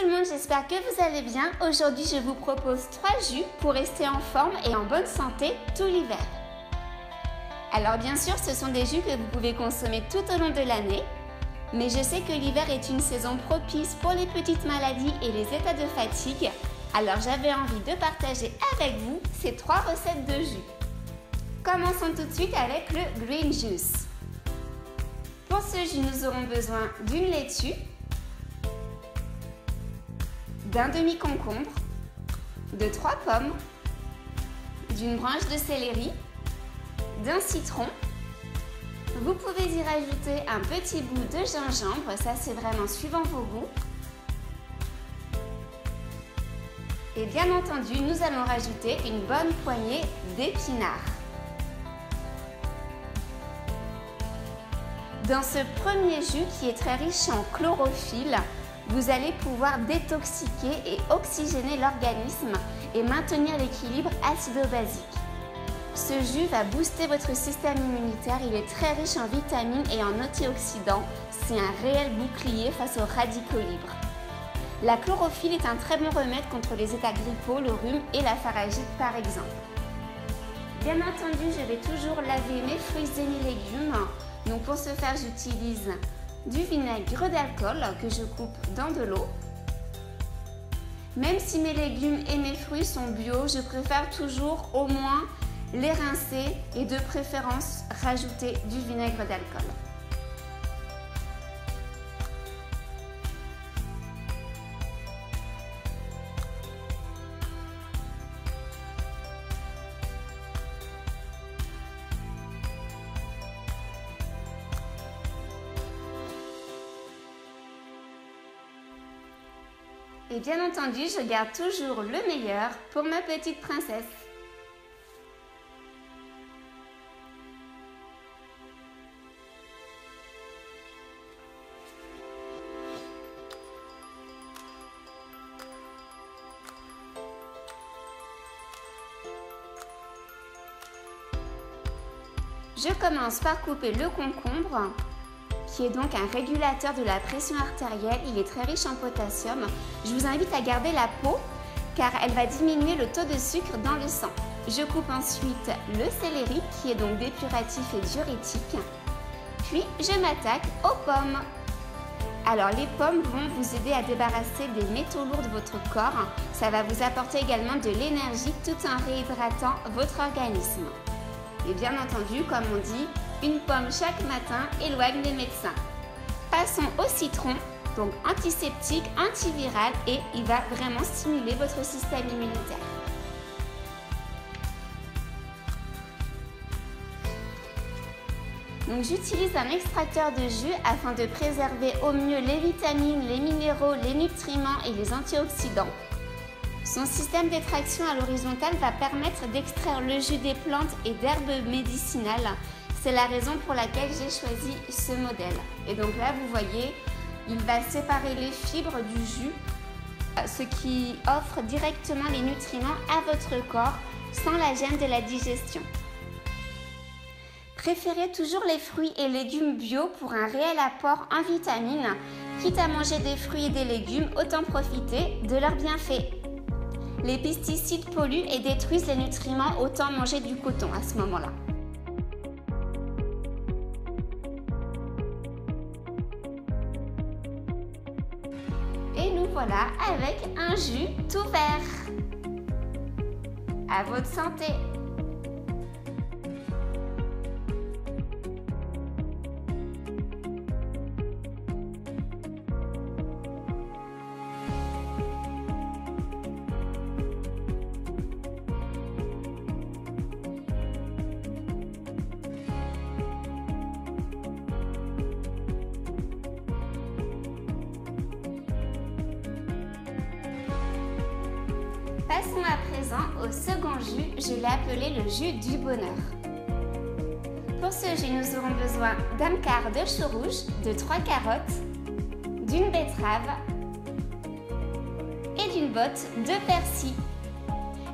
tout le monde, j'espère que vous allez bien. Aujourd'hui, je vous propose 3 jus pour rester en forme et en bonne santé tout l'hiver. Alors bien sûr, ce sont des jus que vous pouvez consommer tout au long de l'année, mais je sais que l'hiver est une saison propice pour les petites maladies et les états de fatigue. Alors j'avais envie de partager avec vous ces 3 recettes de jus. Commençons tout de suite avec le Green Juice. Pour ce jus, nous aurons besoin d'une laitue, d'un demi-concombre, de 3 pommes, d'une branche de céleri, d'un citron. Vous pouvez y rajouter un petit bout de gingembre, ça c'est vraiment suivant vos goûts. Et bien entendu, nous allons rajouter une bonne poignée d'épinards. Dans ce premier jus qui est très riche en chlorophylle, vous allez pouvoir détoxiquer et oxygéner l'organisme et maintenir l'équilibre acido-basique. Ce jus va booster votre système immunitaire, il est très riche en vitamines et en antioxydants. C'est un réel bouclier face aux radicaux libres. La chlorophylle est un très bon remède contre les états grippaux, le rhume et la pharyngite par exemple. Bien entendu, je vais toujours laver mes fruits et mes légumes. Donc pour ce faire, j'utilise du vinaigre d'alcool que je coupe dans de l'eau. Même si mes légumes et mes fruits sont bio, je préfère toujours au moins les rincer et de préférence rajouter du vinaigre d'alcool. Et bien entendu, je garde toujours le meilleur pour ma petite princesse. Je commence par couper le concombre, qui est donc un régulateur de la pression artérielle. Il est très riche en potassium. Je vous invite à garder la peau car elle va diminuer le taux de sucre dans le sang. Je coupe ensuite le céleri qui est donc dépuratif et diurétique. Puis je m'attaque aux pommes. Alors les pommes vont vous aider à débarrasser des métaux lourds de votre corps. Ça va vous apporter également de l'énergie tout en réhydratant votre organisme. Et bien entendu, comme on dit, une pomme chaque matin éloigne les médecins. Passons au citron, donc antiseptique, antiviral et il va vraiment stimuler votre système immunitaire. Donc j'utilise un extracteur de jus afin de préserver au mieux les vitamines, les minéraux, les nutriments et les antioxydants. Son système d'extraction à l'horizontale va permettre d'extraire le jus des plantes et d'herbes médicinales. C'est la raison pour laquelle j'ai choisi ce modèle. Et donc là, vous voyez, il va séparer les fibres du jus, ce qui offre directement les nutriments à votre corps sans la gêne de la digestion. Préférez toujours les fruits et légumes bio pour un réel apport en vitamines. Quitte à manger des fruits et des légumes, autant profiter de leurs bienfaits. Les pesticides polluent et détruisent les nutriments, autant manger du coton à ce moment-là. Et nous voilà avec un jus tout vert. À votre santé! Passons à présent au second jus, je l'ai appelé le jus du bonheur. Pour ce jus, nous aurons besoin d'un quart de chou rouge, de 3 carottes, d'une betterave et d'une botte de persil.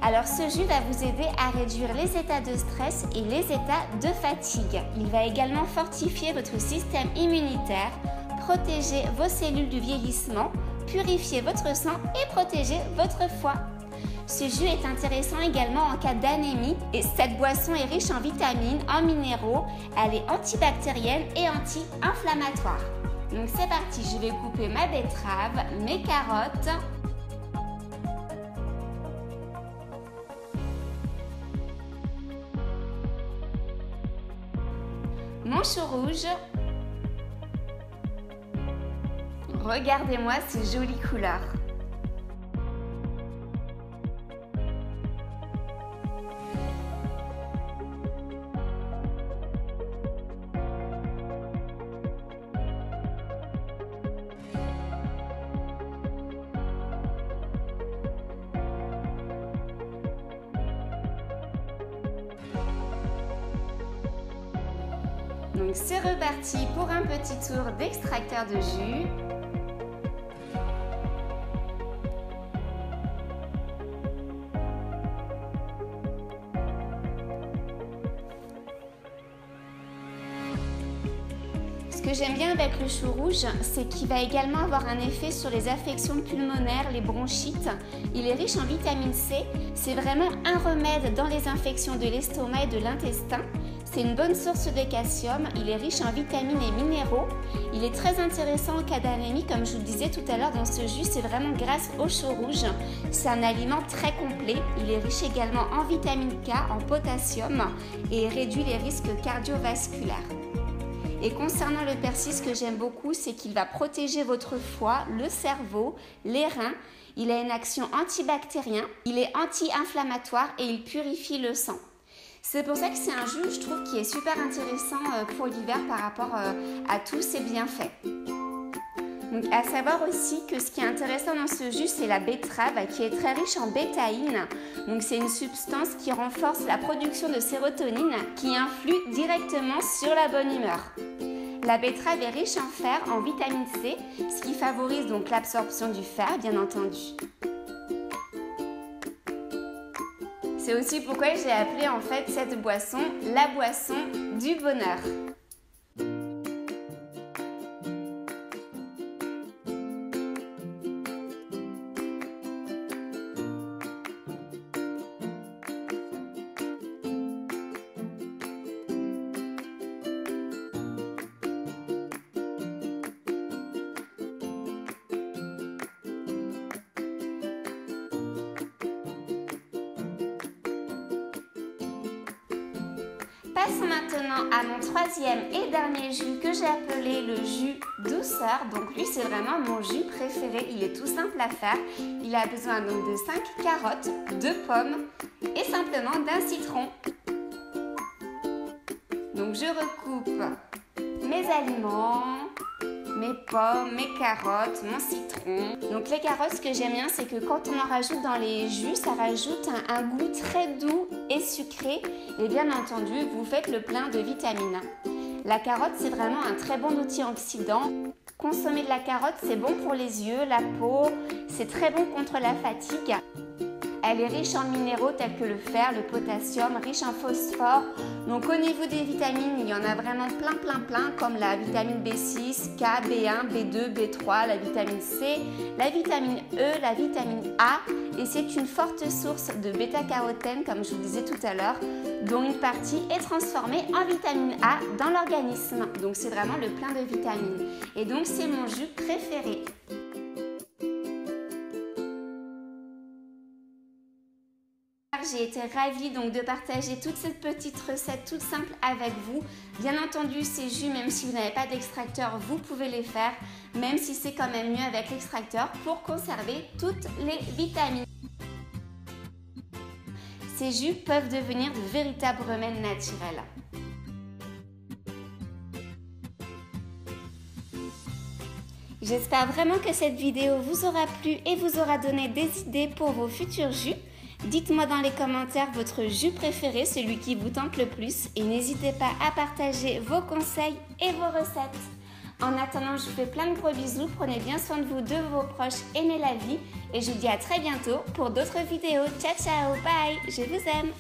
Alors ce jus va vous aider à réduire les états de stress et les états de fatigue. Il va également fortifier votre système immunitaire, protéger vos cellules du vieillissement, purifier votre sang et protéger votre foie. Ce jus est intéressant également en cas d'anémie et cette boisson est riche en vitamines, en minéraux, elle est antibactérienne et anti-inflammatoire. Donc c'est parti, je vais couper ma betterave, mes carottes, mon chou rouge. Regardez-moi ces jolies couleurs. Donc c'est reparti pour un petit tour d'extracteur de jus. Ce que j'aime bien avec le chou rouge, c'est qu'il va également avoir un effet sur les affections pulmonaires, les bronchites. Il est riche en vitamine C. C'est vraiment un remède dans les infections de l'estomac et de l'intestin. C'est une bonne source de calcium, il est riche en vitamines et minéraux. Il est très intéressant en cas d'anémie, comme je vous le disais tout à l'heure dans ce jus, c'est vraiment grâce au chou rouge. C'est un aliment très complet, il est riche également en vitamine K, en potassium et réduit les risques cardiovasculaires. Et concernant le persil, ce que j'aime beaucoup, c'est qu'il va protéger votre foie, le cerveau, les reins. Il a une action antibactérienne, il est anti-inflammatoire et il purifie le sang. C'est pour ça que c'est un jus, je trouve, qui est super intéressant pour l'hiver par rapport à tous ses bienfaits. Donc, à savoir aussi que ce qui est intéressant dans ce jus, c'est la betterave qui est très riche en bétaïne. Donc, c'est une substance qui renforce la production de sérotonine qui influe directement sur la bonne humeur. La betterave est riche en fer, en vitamine C, ce qui favorise donc l'absorption du fer, bien entendu. C'est aussi pourquoi j'ai appelé en fait cette boisson la boisson du bonheur. Passons maintenant à mon troisième et dernier jus que j'ai appelé le jus douceur. Donc lui, c'est vraiment mon jus préféré. Il est tout simple à faire. Il a besoin donc de 5 carottes, 2 pommes et simplement d'un citron. Donc je recoupe mes aliments, mes pommes, mes carottes, mon citron. Donc les carottes, ce que j'aime bien, c'est que quand on en rajoute dans les jus, ça rajoute un goût très doux et sucré. Et bien entendu, vous faites le plein de vitamines. La carotte, c'est vraiment un très bon antioxydant. Consommer de la carotte, c'est bon pour les yeux, la peau, c'est très bon contre la fatigue. Elle est riche en minéraux tels que le fer, le potassium, riche en phosphore. Donc au niveau des vitamines, il y en a vraiment plein comme la vitamine B6, K, B1, B2, B3, la vitamine C, la vitamine E, la vitamine A. Et c'est une forte source de bêta-carotène, comme je vous disais tout à l'heure, dont une partie est transformée en vitamine A dans l'organisme. Donc c'est vraiment le plein de vitamines. Et donc c'est mon jus préféré. J'ai été ravie donc de partager toute cette petite recette toute simple avec vous. Bien entendu, ces jus, même si vous n'avez pas d'extracteur, vous pouvez les faire, même si c'est quand même mieux avec l'extracteur pour conserver toutes les vitamines. Ces jus peuvent devenir de véritables remèdes naturels. J'espère vraiment que cette vidéo vous aura plu et vous aura donné des idées pour vos futurs jus. Dites-moi dans les commentaires votre jus préféré, celui qui vous tente le plus, et n'hésitez pas à partager vos conseils et vos recettes. En attendant, je vous fais plein de gros bisous, prenez bien soin de vous, de vos proches, aimez la vie, et je vous dis à très bientôt pour d'autres vidéos. Ciao ciao, bye, je vous aime.